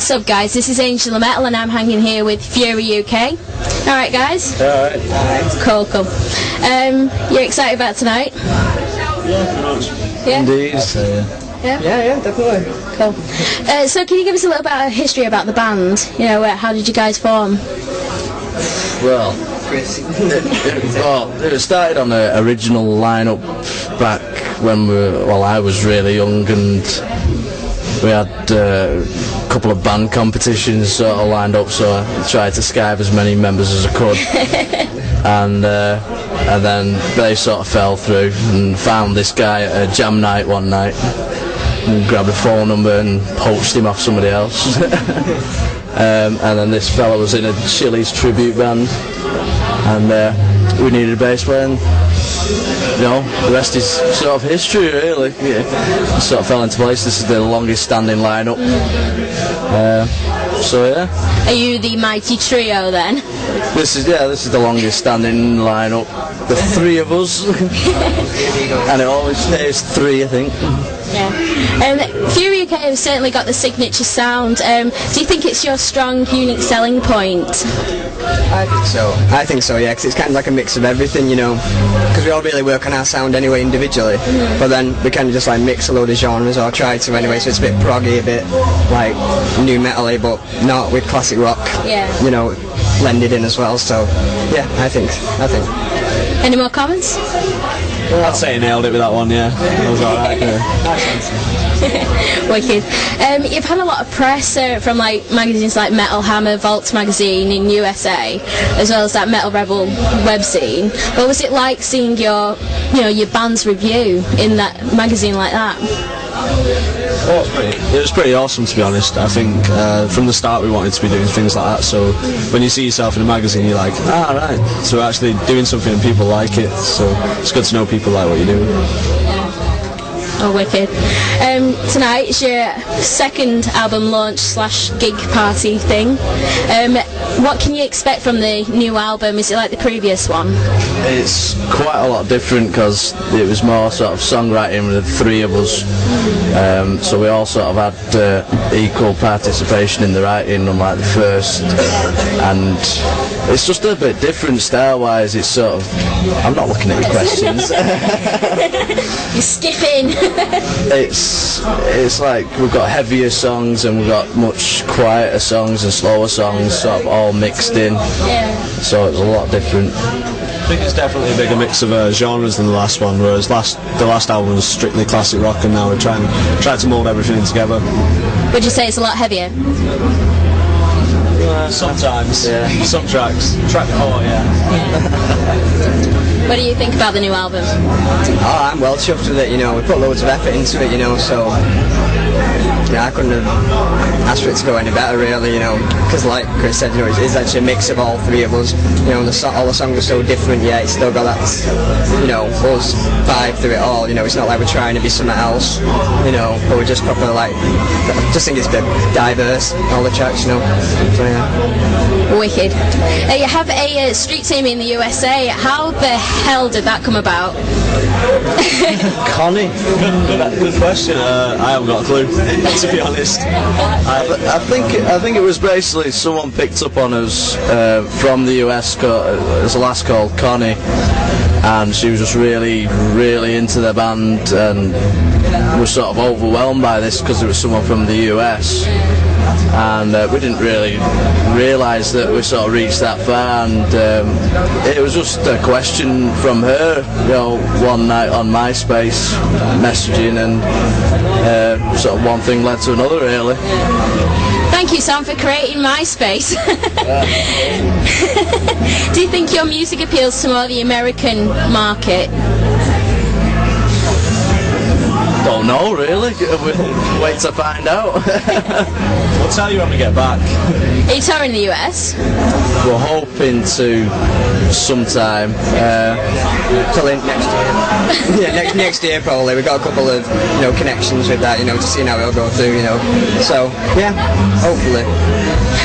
What's up, guys? This is Angel of Metal, and I'm hanging here with Fury UK. Alright, guys? Alright. Cool. You're excited about tonight? Yeah, pretty much. Yeah? Indeed. Yeah, definitely. Cool. So can you give us a little bit of history about the band? You know, how did you guys form? Well, it started on the original lineup back when I was really young, and we had a couple of band competitions sort of lined up, so I tried to Skype as many members as I could. and then they sort of fell through, and found this guy at a jam night one night and grabbed a phone number and poached him off somebody else. And then this fella was in a Chili's tribute band, and we needed a bass player, and the rest is sort of history, really. Yeah. It sort of fell into place. This is the longest standing lineup. So yeah. Are you the mighty trio then? This is the longest standing lineup. The three of us, and it always stays three, I think. Yeah. Fury UK has certainly got the signature sound. Do you think it's your strong, unique selling point? I think so, yeah, because it's kind of like a mix of everything, because we all really work on our sound anyway individually, but then we kind of just like mix a load of genres, or try to anyway, so it's a bit proggy, a bit like new metal-y, but not with classic rock, blended in as well, so yeah, I think. Any more comments? I'd say I nailed it with that one, yeah. That was alright. Wicked. You've had a lot of press from like magazines like Metal Hammer, Vault magazine in USA, as well as that Metal Rebel webzine. What was it like seeing your band's review in that magazine like that? It was pretty awesome, to be honest. I think from the start we wanted to be doing things like that, so when you see yourself in a magazine, you're like, right, so we're actually doing something and people like it, so it's good to know people like what you're doing. Oh, wicked. Tonight is your second album launch / gig party thing. What can you expect from the new album? Is it like the previous one? It's quite a lot different, because it was more sort of songwriting with the three of us, so we all sort of had equal participation in the writing, unlike the first, and it's just a bit different style-wise. It's sort of, I'm not looking at your questions. You're skipping. It's like we've got heavier songs and we've got much quieter songs and slower songs, sort of all mixed in. Yeah. So it's a lot different. I think it's definitely a bigger mix of genres than the last one, whereas the last album was strictly classic rock, and now we're trying to mould everything together. Would you say it's a lot heavier? Sometimes, yeah. Some tracks. What do you think about the new album? Oh, I'm well chuffed with it, we put loads of effort into it, so I couldn't have asked for it to go any better, really, because like Chris said, it's actually a mix of all three of us, and all the songs are so different, it's still got that, us vibe through it all, it's not like we're trying to be something else, but we're just proper I just think it's a bit diverse, all the tracks, so yeah. Wicked. You have a street team in the USA. How the hell did that come about? Connie? Good question. I haven't got a clue, to be honest. I think it was basically someone picked up on us from the US. There's a lass called Connie, and she was just really, really into the band, and was sort of overwhelmed by this because it was someone from the US. And we didn't really realise that we sort of reached that far, and it was just a question from her, one night on MySpace, messaging, and sort of one thing led to another, really. Thank you, Sam, for creating MySpace. Do you think your music appeals to more of the American market? Don't know, really. We'll wait to find out. We'll tell you when we get back. Are you touring the US? We're hoping to sometime. Till next year. Yeah, next year probably. We've got a couple of connections with that, to see how it'll go through, So yeah, hopefully.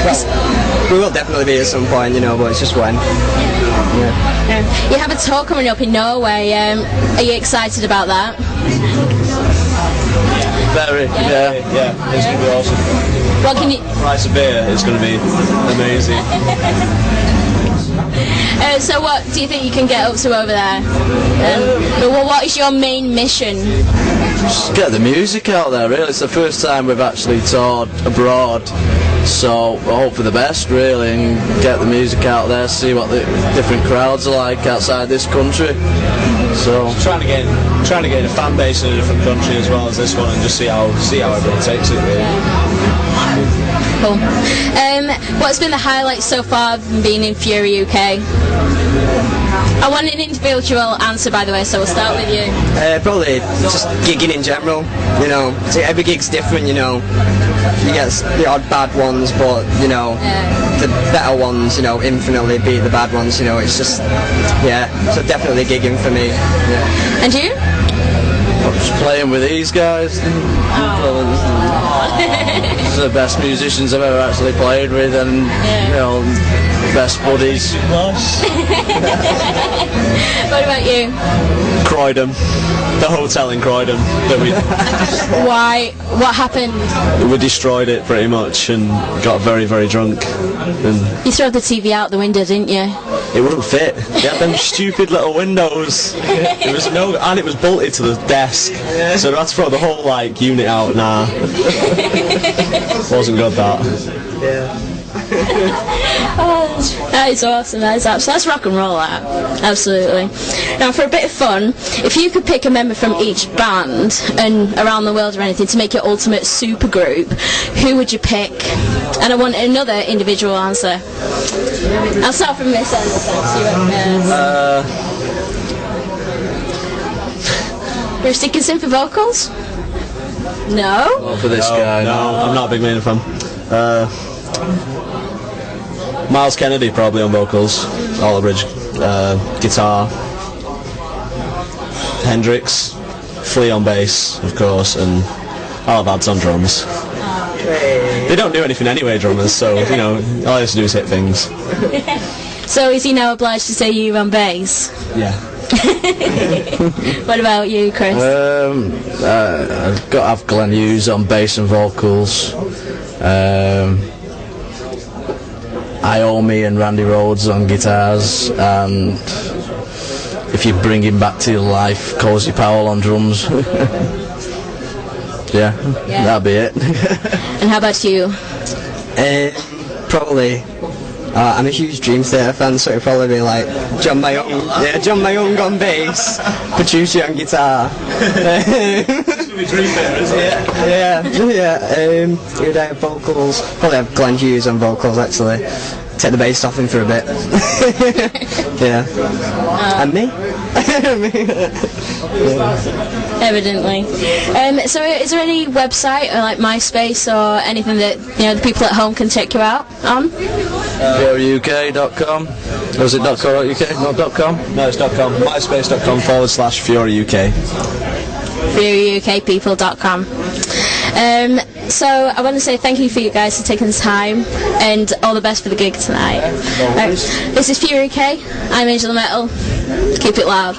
Well, we will definitely be at some point, but it's just when. Yeah. You have a tour coming up in Norway. Are you excited about that? Very, Yeah, it's going to be awesome. What can you? Price of beer is going to be amazing. So what do you think you can get up to over there? Well, what is your main mission? Just get the music out there, really. It's the first time we've actually toured abroad, so I hope for the best, really, and get the music out there, see what the different crowds are like outside this country. So Trying to get a fan base in a different country as well as this one, and just see how everyone takes it, really. Cool. What's been the highlight so far of being in Fury UK? I want an individual answer, by the way, so we'll start with you. Probably just gigging in general, you know. So every gig's different, you know. You get the odd bad ones, but, you know, the better ones, you know, infinitely beat the bad ones, you know. It's just, yeah, so definitely gigging for me. Yeah. And you? I'm just playing with these guys. These are the best musicians I've ever actually played with, and you know, best buddies. What about you? Croydon, the hotel in Croydon that Why? What happened? we destroyed it pretty much and got very, very drunk, and You threw the TV out the window, didn't you? it wouldn't fit. They had them stupid little windows. It was and it was bolted to the desk, so I had to throw the whole unit out. Nah, wasn't good that. That is awesome. That's rock and roll. That absolutely. Now, for a bit of fun, if you could pick a member from each band and around the world or anything to make your ultimate supergroup, who would you pick? And I want another individual answer. I'll start from this end. Bruce Dickinson for vocals? No. Well, for this guy, No, I'm not a big Maiden fan. Miles Kennedy probably on vocals, Alter Bridge, guitar, Hendrix, Flea on bass, of course, and Alabads on drums. They don't do anything anyway, drummers, so, you know, all they have to do is hit things. So is he now obliged to say you on bass? Yeah. What about you, Chris? I've got to have Glenn Hughes on bass and vocals. Iommi and Randy Rhoads on guitars, and if you bring him back to your life, Cozy Powell on drums. yeah, that'd be it. And how about you? Probably. I'm a huge Dream Theater fan, so it'd probably be like John Mayung on bass, Petrucci on guitar. Who'd I have vocals? Probably have Glenn Hughes on vocals, actually. Take the bass off him for a bit. Yeah. And me? Evidently. So is there any website or like MySpace or anything that the people at home can check you out on? FuryUK.com. Or is it .co.uk? Not .com? No, it's .com. MySpace.com/FuryUK. FuryUKpeople.com. So I want to say thank you for you guys for taking the time, and all the best for the gig tonight. This is Fury UK. I'm Angel Metal. Keep it loud.